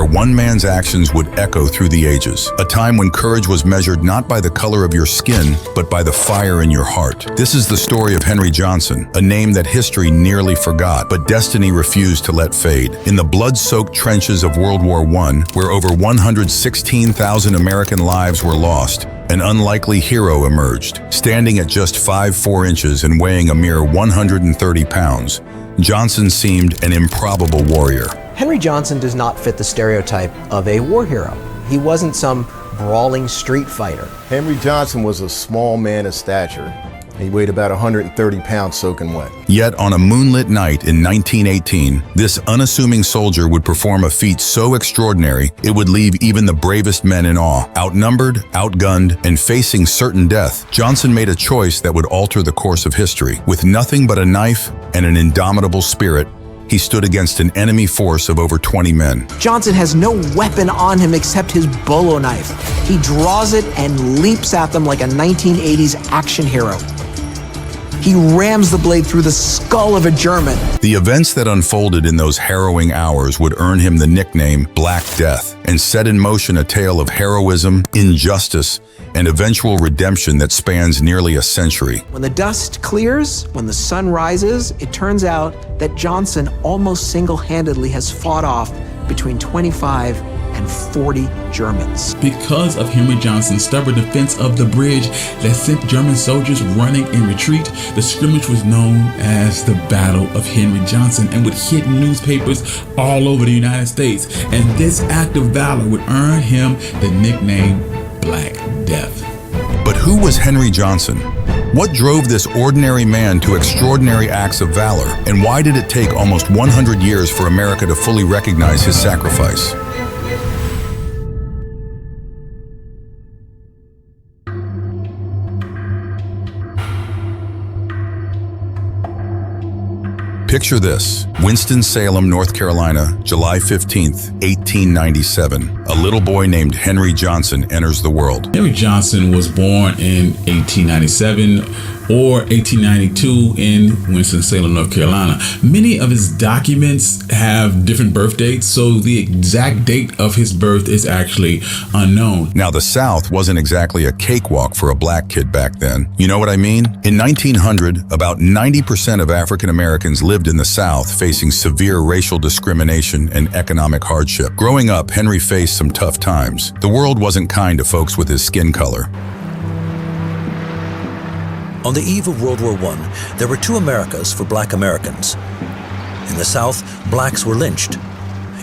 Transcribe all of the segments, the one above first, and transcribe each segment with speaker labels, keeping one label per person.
Speaker 1: where one man's actions would echo through the ages. A time when courage was measured not by the color of your skin, but by the fire in your heart. This is the story of Henry Johnson, a name that history nearly forgot, but destiny refused to let fade. In the blood-soaked trenches of World War I, where over 116,000 American lives were lost, an unlikely hero emerged. Standing at just 5'4" and weighing a mere 130 pounds, Johnson seemed an improbable warrior.
Speaker 2: Henry Johnson does not fit the stereotype of a war hero. He wasn't some brawling street fighter.
Speaker 3: Henry Johnson was a small man of stature. He weighed about 130 pounds soaking wet.
Speaker 1: Yet on a moonlit night in 1918, this unassuming soldier would perform a feat so extraordinary it would leave even the bravest men in awe. Outnumbered, outgunned, and facing certain death, Johnson made a choice that would alter the course of history. With nothing but a knife and an indomitable spirit, he stood against an enemy force of over 20 men.
Speaker 2: Johnson has no weapon on him except his bolo knife. He draws it and leaps at them like a 1980s action hero. He rams the blade through the skull of a German.
Speaker 1: The events that unfolded in those harrowing hours would earn him the nickname Black Death and set in motion a tale of heroism, injustice, and eventual redemption that spans nearly a century.
Speaker 2: When the dust clears, when the sun rises, it turns out that Johnson almost single-handedly has fought off between 25 and 40 Germans.
Speaker 4: Because of Henry Johnson's stubborn defense of the bridge that sent German soldiers running in retreat, the scrimmage was known as the Battle of Henry Johnson and would hit newspapers all over the United States. And this act of valor would earn him the nickname Black Death.
Speaker 1: But who was Henry Johnson? What drove this ordinary man to extraordinary acts of valor? And why did it take almost 100 years for America to fully recognize his sacrifice? Picture this: Winston-Salem, North Carolina, July 15th, 1897. A little boy named Henry Johnson enters the world.
Speaker 4: Henry Johnson was born in 1897 or 1892 in Winston-Salem, North Carolina. Many of his documents have different birth dates, so the exact date of his birth is actually unknown.
Speaker 1: Now, the South wasn't exactly a cakewalk for a black kid back then. You know what I mean? In 1900, about 90% of African Americans lived in the South, facing severe racial discrimination and economic hardship. Growing up, Henry faced some tough times. The world wasn't kind to folks with his skin color.
Speaker 5: On the eve of World War I, there were two Americas for black Americans. In the South, blacks were lynched.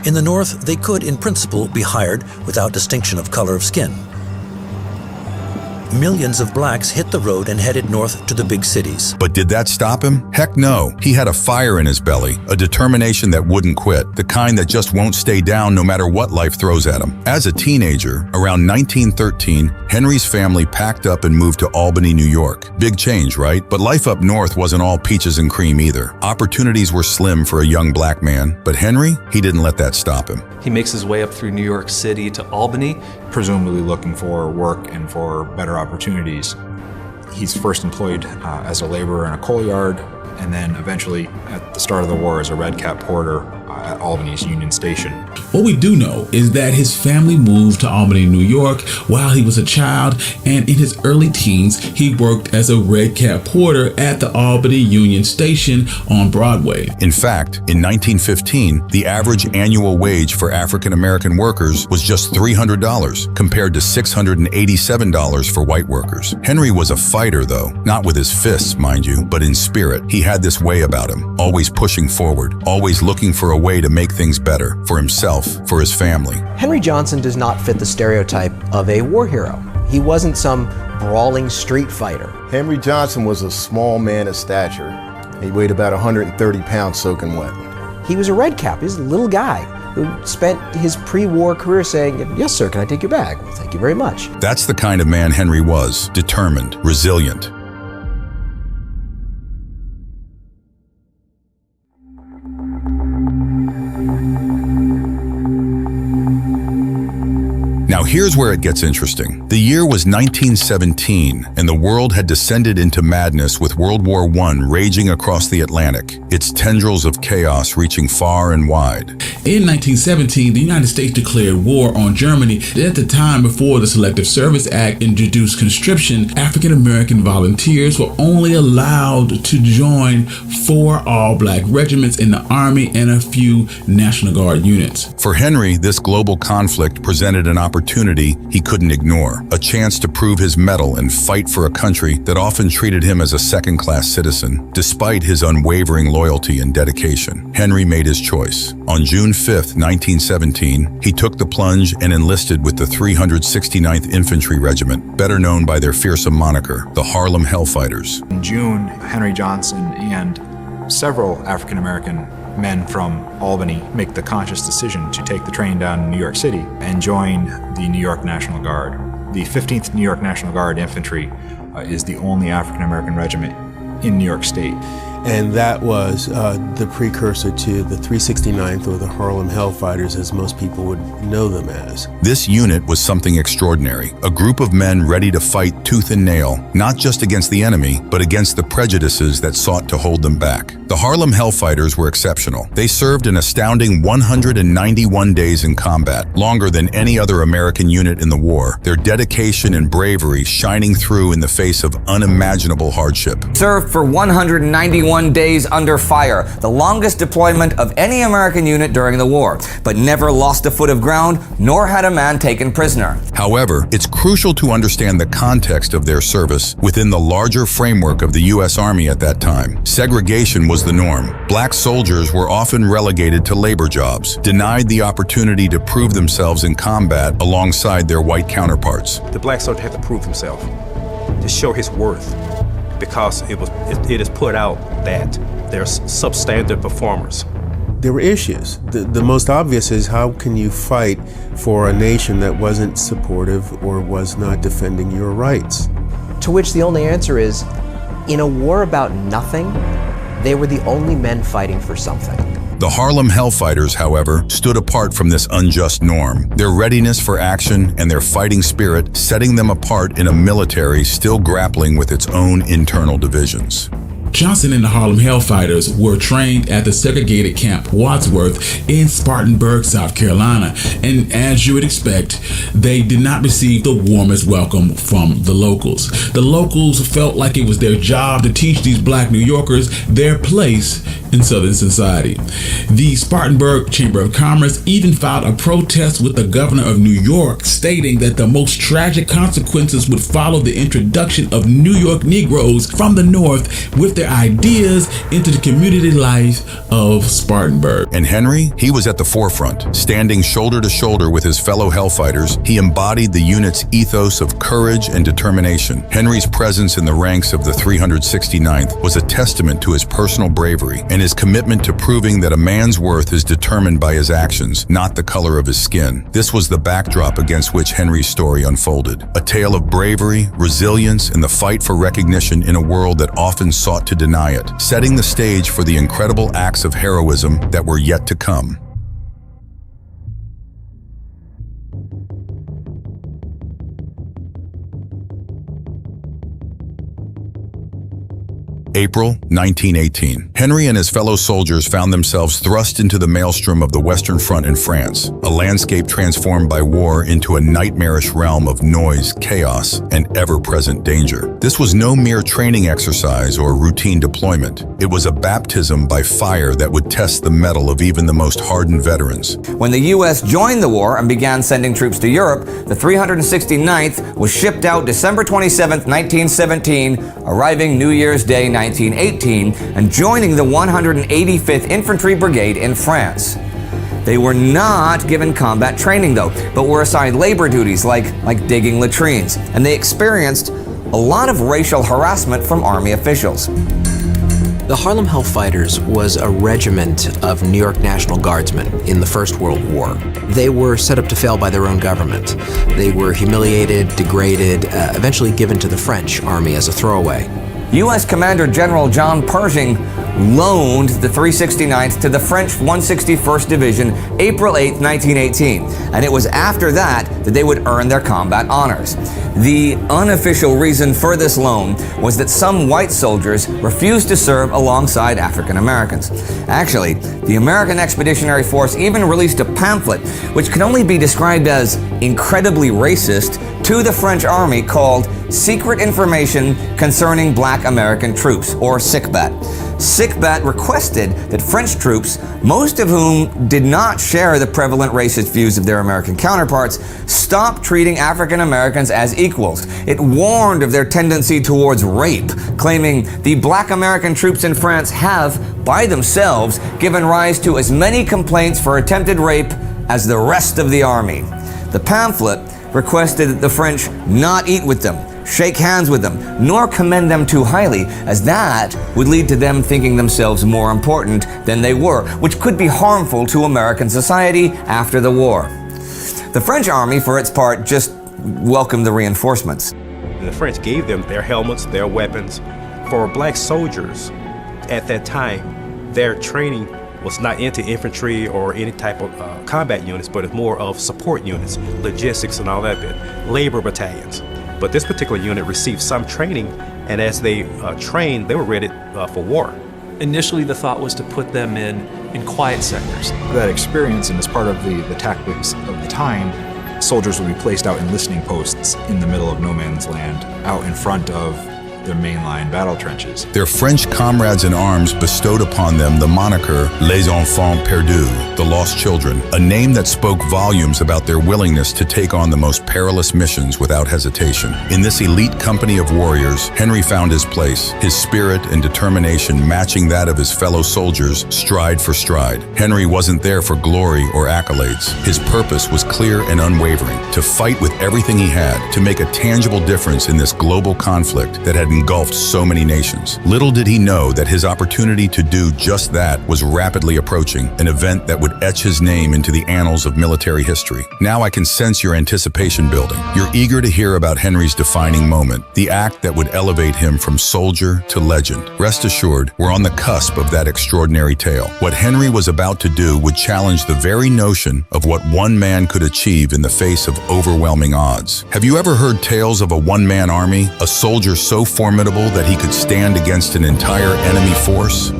Speaker 5: In the North, they could, in principle, be hired without distinction of color of skin. Millions of blacks hit the road and headed north to the big cities.
Speaker 1: But did that stop him? Heck no. He had a fire in his belly, a determination that wouldn't quit, the kind that just won't stay down no matter what life throws at him. As a teenager, around 1913, Henry's family packed up and moved to Albany, New York. Big change, right? But life up north wasn't all peaches and cream either. Opportunities were slim for a young black man, but Henry, he didn't let that stop him.
Speaker 6: He makes his way up through New York City to Albany,
Speaker 7: presumably looking for work and for better opportunities. He's first employed as a laborer in a coal yard, and then eventually at the start of the war as a red cap porter at Albany's Union Station.
Speaker 4: What we do know is that his family moved to Albany, New York while he was a child, and in his early teens, he worked as a red cap porter at the Albany Union Station on Broadway.
Speaker 1: In fact, in 1915, the average annual wage for African American workers was just $300, compared to $687 for white workers. Henry was a fighter, though, not with his fists, mind you, but in spirit. He had this way about him, always pushing forward, always looking for a way to make things better for himself, for his family.
Speaker 2: Henry Johnson does not fit the stereotype of a war hero. He wasn't some brawling street fighter.
Speaker 3: Henry Johnson was a small man of stature. He weighed about 130 pounds soaking wet.
Speaker 2: He was a red cap. He was a little guy who spent his pre-war career saying, "Yes, sir, can I take your bag?" "Well, thank you very much."
Speaker 1: That's the kind of man Henry was: determined, resilient. Now here's where it gets interesting. The year was 1917, and the world had descended into madness with World War I raging across the Atlantic, its tendrils of chaos reaching far and wide.
Speaker 4: In 1917, the United States declared war on Germany. At the time, before the Selective Service Act introduced conscription, African American volunteers were only allowed to join 4 all-black regiments in the Army and a few National Guard units.
Speaker 1: For Henry, this global conflict presented an opportunity he couldn't ignore, a chance to prove his mettle and fight for a country that often treated him as a second-class citizen. Despite his unwavering loyalty and dedication, Henry made his choice. On June 5, 1917, he took the plunge and enlisted with the 369th Infantry Regiment, better known by their fearsome moniker, the Harlem Hellfighters.
Speaker 7: In June, Henry Johnson and several African American men from Albany make the conscious decision to take the train down to New York City and join the New York National Guard. The 15th New York National Guard Infantry is the only African American regiment in New York State.
Speaker 8: And that was the precursor to the 369th, or the Harlem Hellfighters, as most people would know them as.
Speaker 1: This unit was something extraordinary, a group of men ready to fight tooth and nail, not just against the enemy, but against the prejudices that sought to hold them back. The Harlem Hellfighters were exceptional. They served an astounding 191 days in combat, longer than any other American unit in the war, their dedication and bravery shining through in the face of unimaginable hardship.
Speaker 9: Served for 191 days under fire, the longest deployment of any American unit during the war, but never lost a foot of ground, nor had a man taken prisoner.
Speaker 1: However, it's crucial to understand the context of their service within the larger framework of the U.S. Army at that time. Segregation was the norm. Black soldiers were often relegated to labor jobs, denied the opportunity to prove themselves in combat alongside their white counterparts.
Speaker 10: The black soldier had to prove himself, to show his worth, because it is put out that they're substandard performers.
Speaker 8: There were issues. The most obvious is, how can you fight for a nation that wasn't supportive or was not defending your rights?
Speaker 2: To which the only answer is, in a war about nothing, they were the only men fighting for something.
Speaker 1: The Harlem Hellfighters, however, stood apart from this unjust norm, their readiness for action and their fighting spirit setting them apart in a military still grappling with its own internal divisions.
Speaker 4: Johnson and the Harlem Hellfighters were trained at the segregated Camp Wadsworth in Spartanburg, South Carolina, and as you would expect, they did not receive the warmest welcome from the locals. The locals felt like it was their job to teach these black New Yorkers their place in Southern society. The Spartanburg Chamber of Commerce even filed a protest with the governor of New York, stating that the most tragic consequences would follow the introduction of New York Negroes from the North with their ideas into the community life of Spartanburg.
Speaker 1: And Henry, he was at the forefront. Standing shoulder to shoulder with his fellow Hellfighters, he embodied the unit's ethos of courage and determination. Henry's presence in the ranks of the 369th was a testament to his personal bravery and his commitment to proving that a man's worth is determined by his actions, not the color of his skin. This was the backdrop against which Henry's story unfolded. A tale of bravery, resilience, and the fight for recognition in a world that often sought to deny it, setting the stage for the incredible acts of heroism that were yet to come. April 1918. Henry and his fellow soldiers found themselves thrust into the maelstrom of the Western Front in France, a landscape transformed by war into a nightmarish realm of noise, chaos, and ever-present danger. This was no mere training exercise or routine deployment. It was a baptism by fire that would test the mettle of even the most hardened veterans.
Speaker 9: When the U.S. joined the war and began sending troops to Europe, the 369th was shipped out December 27, 1917, arriving New Year's Day, 1918, and joining the 185th Infantry Brigade in France. They were not given combat training though, but were assigned labor duties like digging latrines, and they experienced a lot of racial harassment from Army officials.
Speaker 2: The Harlem Hellfighters was a regiment of New York National Guardsmen in the First World War. They were set up to fail by their own government. They were humiliated, degraded, eventually given to the French army as a throwaway.
Speaker 9: U.S. Commander General John Pershing loaned the 369th to the French 161st Division April 8, 1918, and it was after that that they would earn their combat honors. The unofficial reason for this loan was that some white soldiers refused to serve alongside African Americans. Actually, the American Expeditionary Force even released a pamphlet which can only be described as incredibly racist to the French Army called Secret Information Concerning Black American Troops, or SICBAT. SICBAT requested that French troops, most of whom did not share the prevalent racist views of their American counterparts, stop treating African Americans as equals. It warned of their tendency towards rape, claiming the black American troops in France have, by themselves, given rise to as many complaints for attempted rape as the rest of the army. The pamphlet requested that the French not eat with them, shake hands with them, nor commend them too highly, as that would lead to them thinking themselves more important than they were, which could be harmful to American society after the war. The French army, for its part, just welcomed the reinforcements.
Speaker 10: The French gave them their helmets, their weapons. For black soldiers at that time, their training was not into infantry or any type of combat units, but it's more of support units, logistics and all that bit, labor battalions. But this particular unit received some training, and as they trained, they were ready for war.
Speaker 6: Initially, the thought was to put them in quiet sectors.
Speaker 7: That experience, and as part of the tactics of the time, soldiers would be placed out in listening posts in the middle of no man's land, out in front of their mainline battle trenches.
Speaker 1: Their French comrades in arms bestowed upon them the moniker Les Enfants Perdus, the Lost Children, a name that spoke volumes about their willingness to take on the most perilous missions without hesitation. In this elite company of warriors, Henry found his place, his spirit and determination matching that of his fellow soldiers stride for stride. Henry wasn't there for glory or accolades. His purpose was clear and unwavering, to fight with everything he had, to make a tangible difference in this global conflict that had engulfed so many nations. Little did he know that his opportunity to do just that was rapidly approaching, an event that would etch his name into the annals of military history. Now I can sense your anticipation building. You're eager to hear about Henry's defining moment, the act that would elevate him from soldier to legend. Rest assured, we're on the cusp of that extraordinary tale. What Henry was about to do would challenge the very notion of what one man could achieve in the face of overwhelming odds. Have you ever heard tales of a one-man army, a soldier so formidable that he could stand against an entire enemy force?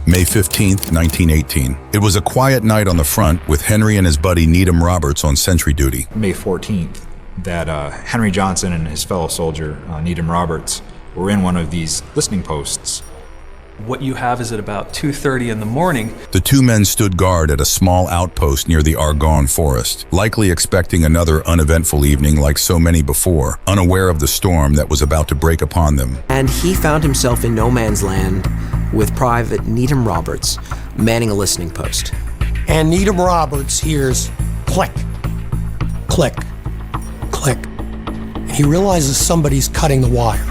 Speaker 1: May 15th, 1918. It was a quiet night on the front with Henry and his buddy Needham Roberts on sentry duty.
Speaker 7: May 14th, that Henry Johnson and his fellow soldier, Needham Roberts, were in one of these listening posts.
Speaker 6: What you have is at about 2:30 in the morning.
Speaker 1: The two men stood guard at a small outpost near the Argonne forest, likely expecting another uneventful evening like so many before, unaware of the storm that was about to break upon them.
Speaker 2: And he found himself in no man's land with Private Needham Roberts manning a listening post.
Speaker 11: And Needham Roberts hears click, click, click. And he realizes somebody's cutting the wire.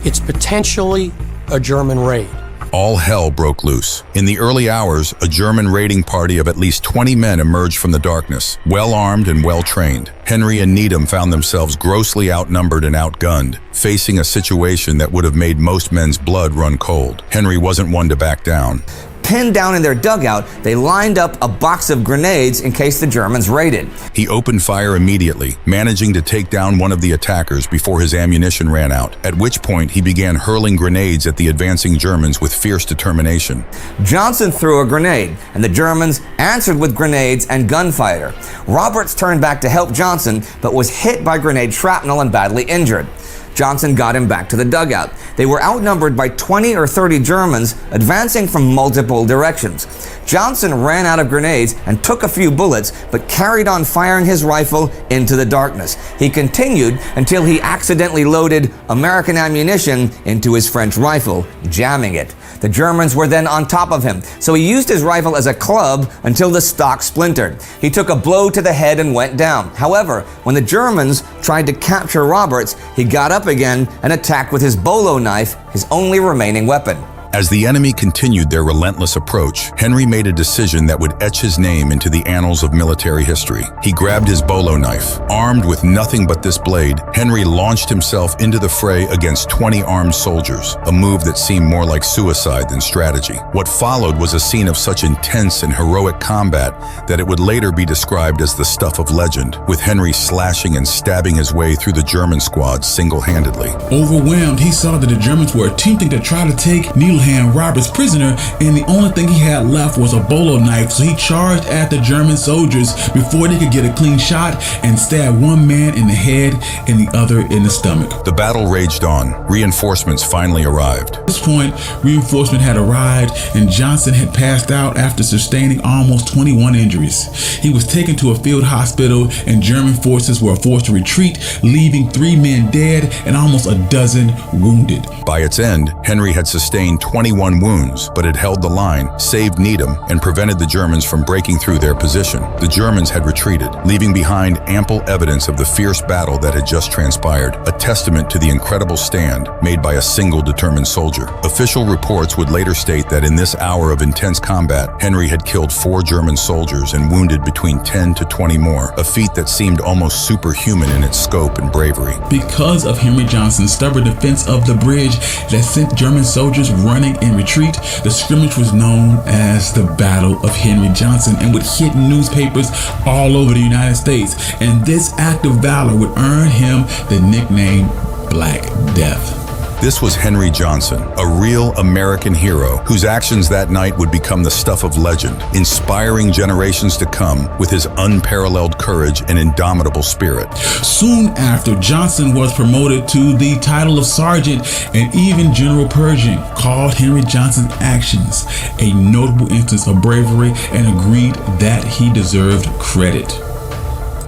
Speaker 11: It's potentially a German raid.
Speaker 1: All hell broke loose. In the early hours, a German raiding party of at least 20 men emerged from the darkness, well-armed and well-trained. Henry and Needham found themselves grossly outnumbered and outgunned, facing a situation that would have made most men's blood run cold. Henry wasn't one to back down.
Speaker 9: Pinned down in their dugout, they lined up a box of grenades in case the Germans raided.
Speaker 1: He opened fire immediately, managing to take down one of the attackers before his ammunition ran out, at which point he began hurling grenades at the advancing Germans with fierce determination.
Speaker 9: Johnson threw a grenade, and the Germans answered with grenades and gunfire. Roberts turned back to help Johnson, but was hit by grenade shrapnel and badly injured. Johnson got him back to the dugout. They were outnumbered by 20 or 30 Germans advancing from multiple directions. Johnson ran out of grenades and took a few bullets, but carried on firing his rifle into the darkness. He continued until he accidentally loaded American ammunition into his French rifle, jamming it. The Germans were then on top of him, so he used his rifle as a club until the stock splintered. He took a blow to the head and went down. However, when the Germans tried to capture Roberts, he got up again and attacked with his bolo knife, his only remaining weapon.
Speaker 1: As the enemy continued their relentless approach, Henry made a decision that would etch his name into the annals of military history. He grabbed his bolo knife. Armed with nothing but this blade, Henry launched himself into the fray against 20 armed soldiers, a move that seemed more like suicide than strategy. What followed was a scene of such intense and heroic combat that it would later be described as the stuff of legend, with Henry slashing and stabbing his way through the German squad single-handedly.
Speaker 4: Overwhelmed, he saw that the Germans were attempting to try to take Needlehand Roberts prisoner, and the only thing he had left was a bolo knife, so he charged at the German soldiers before they could get a clean shot and stabbed one man in the head and the other in the stomach.
Speaker 1: The battle raged on. Reinforcements finally arrived.
Speaker 4: At this point, reinforcement had arrived, and Johnson had passed out after sustaining almost 21 injuries. He was taken to a field hospital, and German forces were forced to retreat, leaving 3 men dead and almost a dozen wounded.
Speaker 1: By its end, Henry had sustained 21 wounds, but had held the line, saved Needham, and prevented the Germans from breaking through their position. The Germans had retreated, leaving behind ample evidence of the fierce battle that had just transpired, a testament to the incredible stand made by a single determined soldier. Official reports would later state that in this hour of intense combat, Henry had killed 4 German soldiers and wounded between 10 to 20 more, a feat that seemed almost superhuman in its scope and bravery.
Speaker 4: Because of Henry Johnson's stubborn defense of the bridge that sent German soldiers running in retreat, the scrimmage was known as the Battle of Henry Johnson and would hit newspapers all over the United States. And this act of valor would earn him the nickname Black Death.
Speaker 1: This was Henry Johnson, a real American hero whose actions that night would become the stuff of legend, inspiring generations to come with his unparalleled courage and indomitable spirit.
Speaker 4: Soon after, Johnson was promoted to the title of sergeant, and even General Pershing called Henry Johnson's actions a notable instance of bravery and agreed that he deserved credit.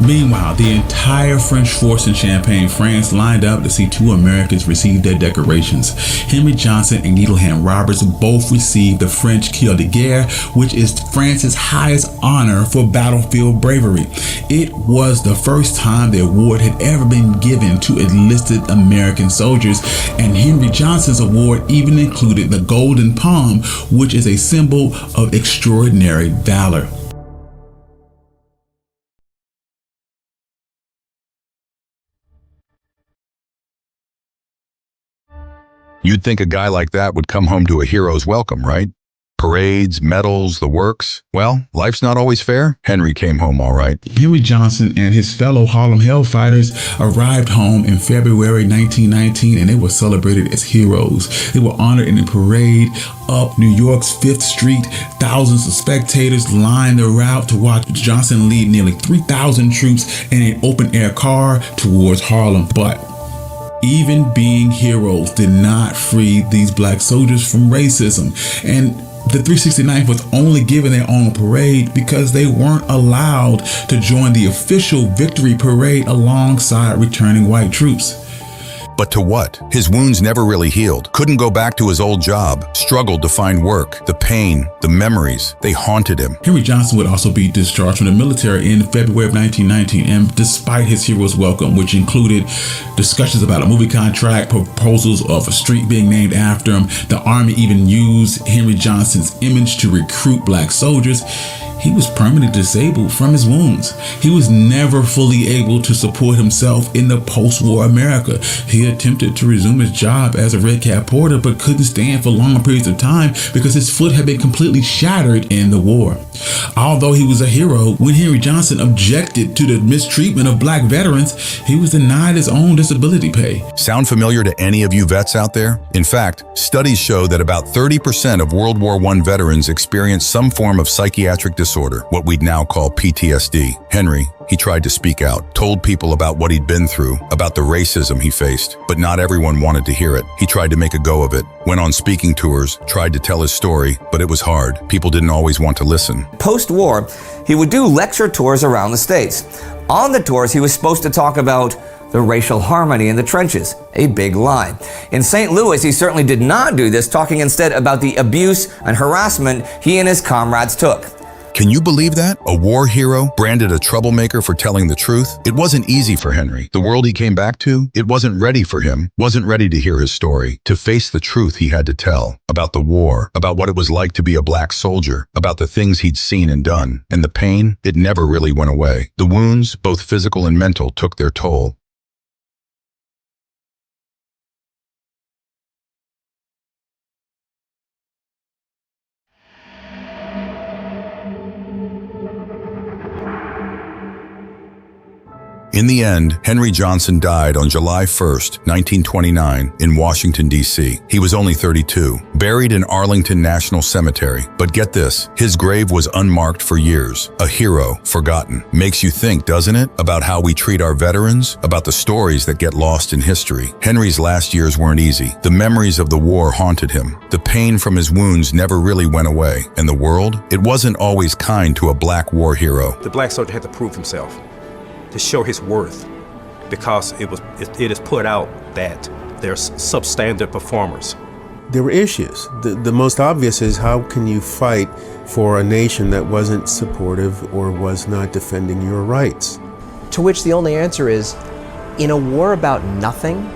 Speaker 4: Meanwhile, the entire French force in Champagne, France lined up to see 2 Americans receive their decorations. Henry Johnson and Needlehand Roberts both received the French Croix de Guerre, which is France's highest honor for battlefield bravery. It was the first time the award had ever been given to enlisted American soldiers, and Henry Johnson's award even included the Golden Palm, which is a symbol of extraordinary valor.
Speaker 1: You'd think a guy like that would come home to a hero's welcome, right? Parades, medals, the works. Well, life's not always fair. Henry came home all right.
Speaker 4: Henry Johnson and his fellow Harlem Hellfighters arrived home in February 1919, and they were celebrated as heroes. They were honored in a parade up New York's 5th Street. Thousands of spectators lined the route to watch Johnson lead nearly 3,000 troops in an open-air car towards Harlem. But even being heroes did not free these black soldiers from racism, and the 369th was only given their own parade because they weren't allowed to join the official victory parade alongside returning white troops.
Speaker 1: But to what? His wounds never really healed. Couldn't go back to his old job. Struggled to find work. The pain, the memories, they haunted him.
Speaker 4: Henry Johnson would also be discharged from the military in February of 1919, and despite his hero's welcome, which included discussions about a movie contract, proposals of a street being named after him, the Army even used Henry Johnson's image to recruit black soldiers, he was permanently disabled from his wounds. He was never fully able to support himself in the post-war America. He attempted to resume his job as a Red Cap porter, but couldn't stand for long periods of time because his foot had been completely shattered in the war. Although he was a hero, when Henry Johnson objected to the mistreatment of black veterans, he was denied his own disability pay.
Speaker 1: Sound familiar to any of you vets out there? In fact, studies show that about 30% of World War I veterans experience some form of psychiatric disorder, what we'd now call PTSD. Henry, he tried to speak out, told people about what he'd been through, about the racism he faced, but not everyone wanted to hear it. He tried to make a go of it, went on speaking tours, tried to tell his story, but it was hard. People didn't always want to listen.
Speaker 9: Post-war, he would do lecture tours around the States. On the tours, he was supposed to talk about the racial harmony in the trenches, a big lie. In St. Louis, he certainly did not do this, talking instead about the abuse and harassment he and his comrades took.
Speaker 1: Can you believe that? A war hero, branded a troublemaker for telling the truth? It wasn't easy for Henry. The world he came back to, it wasn't ready for him, wasn't ready to hear his story, to face the truth he had to tell about the war, about what it was like to be a black soldier, about the things he'd seen and done. And the pain, it never really went away. The wounds, both physical and mental, took their toll. In the end, Henry Johnson died on July 1st, 1929, in Washington, D.C. He was only 32, buried in Arlington National Cemetery. But get this, his grave was unmarked for years. A hero, forgotten. Makes you think, doesn't it? About how we treat our veterans, about the stories that get lost in history. Henry's last years weren't easy. The memories of the war haunted him. The pain from his wounds never really went away. And the world? It wasn't always kind to a black war hero.
Speaker 10: The black soldier had to prove himself, to show his worth, because it is put out that they're substandard performers.
Speaker 8: There were issues. The most obvious is, how can you fight for a nation that wasn't supportive or was not defending your rights?
Speaker 2: To which the only answer is, in a war about nothing,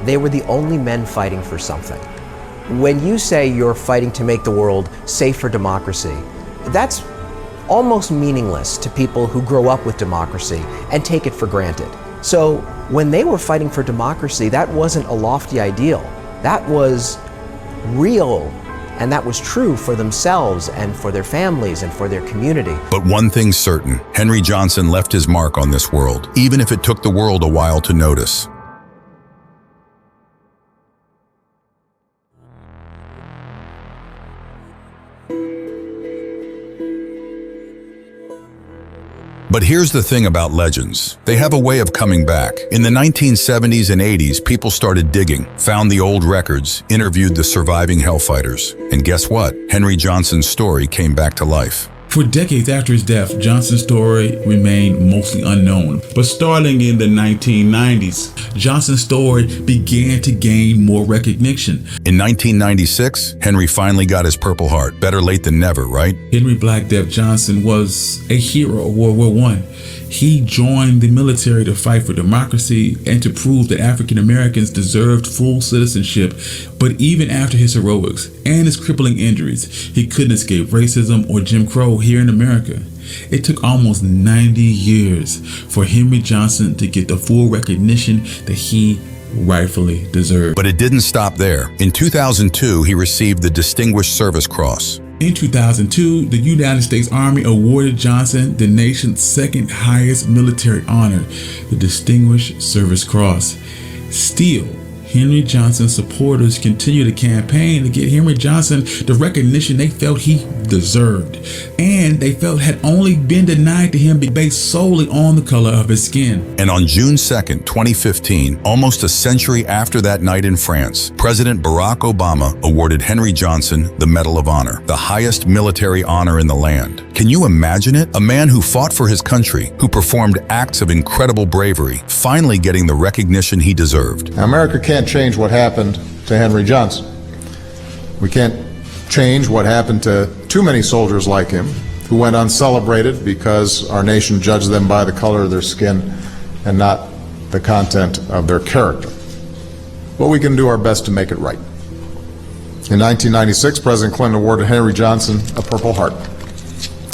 Speaker 2: they were the only men fighting for something. When you say you're fighting to make the world safe for democracy, that's almost meaningless to people who grow up with democracy and take it for granted. So when they were fighting for democracy, that wasn't a lofty ideal. That was real, and that was true for themselves and for their families and for their community.
Speaker 1: But one thing's certain, Henry Johnson left his mark on this world, even if it took the world a while to notice. But here's the thing about legends. They have a way of coming back. In the 1970s and 80s, people started digging, found the old records, interviewed the surviving hellfighters. And guess what? Henry Johnson's story came back to life.
Speaker 4: For decades after his death, Johnson's story remained mostly unknown. But starting in the 1990s, Johnson's story began to gain more recognition.
Speaker 1: In 1996, Henry finally got his Purple Heart. Better late than never, right?
Speaker 4: Henry Black Death Johnson was a hero of World War I. He joined the military to fight for democracy and to prove that African Americans deserved full citizenship. But even after his heroics and his crippling injuries, he couldn't escape racism or Jim Crow here in America. It took almost 90 years for Henry Johnson to get the full recognition that he rightfully deserved.
Speaker 1: But it didn't stop there. In 2002, he received the Distinguished Service Cross.
Speaker 4: In 2002, the United States Army awarded Johnson the nation's second highest military honor, the Distinguished Service Cross. Still, Henry Johnson's supporters continue to campaign to get Henry Johnson the recognition they felt he deserved, and they felt had only been denied to him based solely on the color of his skin.
Speaker 1: And on June 2nd, 2015, almost a century after that night in France, President Barack Obama awarded Henry Johnson the Medal of Honor, the highest military honor in the land. Can you imagine it? A man who fought for his country, who performed acts of incredible bravery, finally getting the recognition he deserved.
Speaker 12: Now, America can't change what happened to Henry Johnson. We can't change what happened to too many soldiers like him who went uncelebrated because our nation judged them by the color of their skin and not the content of their character. But we can do our best to make it right. In 1996, President Clinton awarded Henry Johnson a Purple Heart.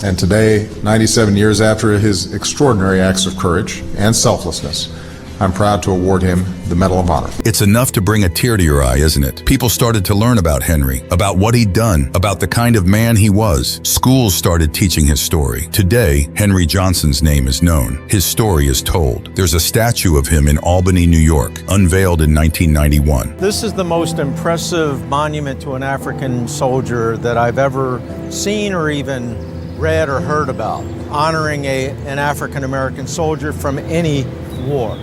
Speaker 12: And today, 97 years after his extraordinary acts of courage and selflessness, I'm proud to award him the Medal of Honor.
Speaker 1: It's enough to bring a tear to your eye, isn't it? People started to learn about Henry, about what he'd done, about the kind of man he was. Schools started teaching his story. Today, Henry Johnson's name is known. His story is told. There's a statue of him in Albany, New York, unveiled in 1991.
Speaker 13: This is the most impressive monument to an African soldier that I've ever seen or even read or heard about, honoring an African-American soldier from any war.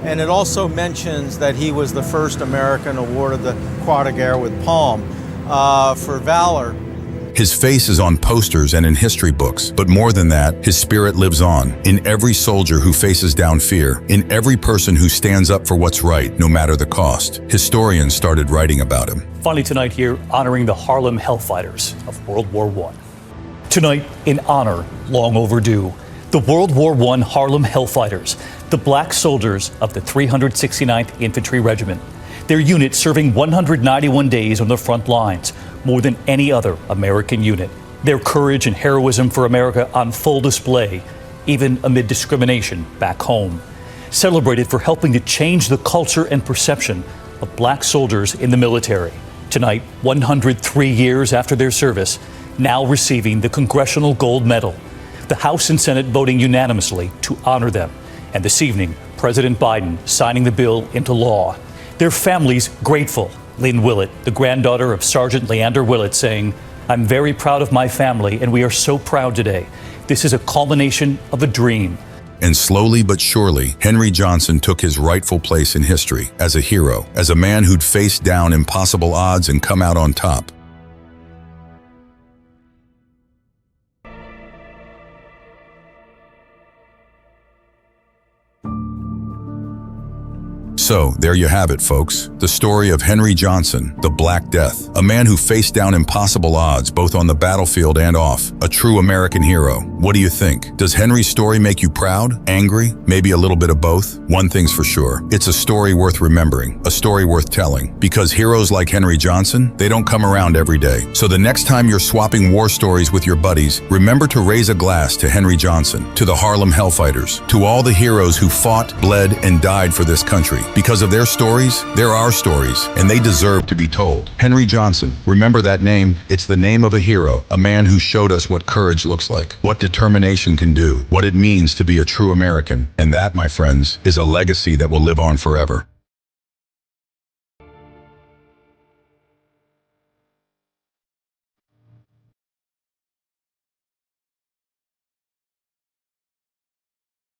Speaker 13: And it also mentions that he was the first American awarded the Croix de Guerre with Palm for valor.
Speaker 1: His face is on posters and in history books, but more than that, his spirit lives on in every soldier who faces down fear, in every person who stands up for what's right, no matter the cost. Historians started writing about him.
Speaker 14: Finally tonight here, honoring the Harlem Hellfighters of World War I. Tonight, in honor, long overdue, the World War I Harlem Hellfighters, the black soldiers of the 369th Infantry Regiment. Their unit serving 191 days on the front lines, more than any other American unit. Their courage and heroism for America on full display, even amid discrimination back home. Celebrated for helping to change the culture and perception of black soldiers in the military. Tonight, 103 years after their service, now receiving the Congressional Gold Medal. The House and Senate voting unanimously to honor them. And this evening, President Biden signing the bill into law. Their families grateful. Lynn Willett, the granddaughter of Sergeant Leander Willett, saying, "I'm very proud of my family, and we are so proud today. This is a culmination of a dream."
Speaker 1: And slowly but surely, Henry Johnson took his rightful place in history as a hero, as a man who'd faced down impossible odds and come out on top. So, there you have it, folks. The story of Henry Johnson, the Black Death. A man who faced down impossible odds, both on the battlefield and off. A true American hero. What do you think? Does Henry's story make you proud? Angry? Maybe a little bit of both? One thing's for sure. It's a story worth remembering. A story worth telling. Because heroes like Henry Johnson, they don't come around every day. So the next time you're swapping war stories with your buddies, remember to raise a glass to Henry Johnson, to the Harlem Hellfighters, to all the heroes who fought, bled, and died for this country. Because of their stories, they're our stories, and they deserve to be told. Henry Johnson, remember that name? It's the name of a hero, a man who showed us what courage looks like, what determination can do, what it means to be a true American. And that, my friends, is a legacy that will live on forever.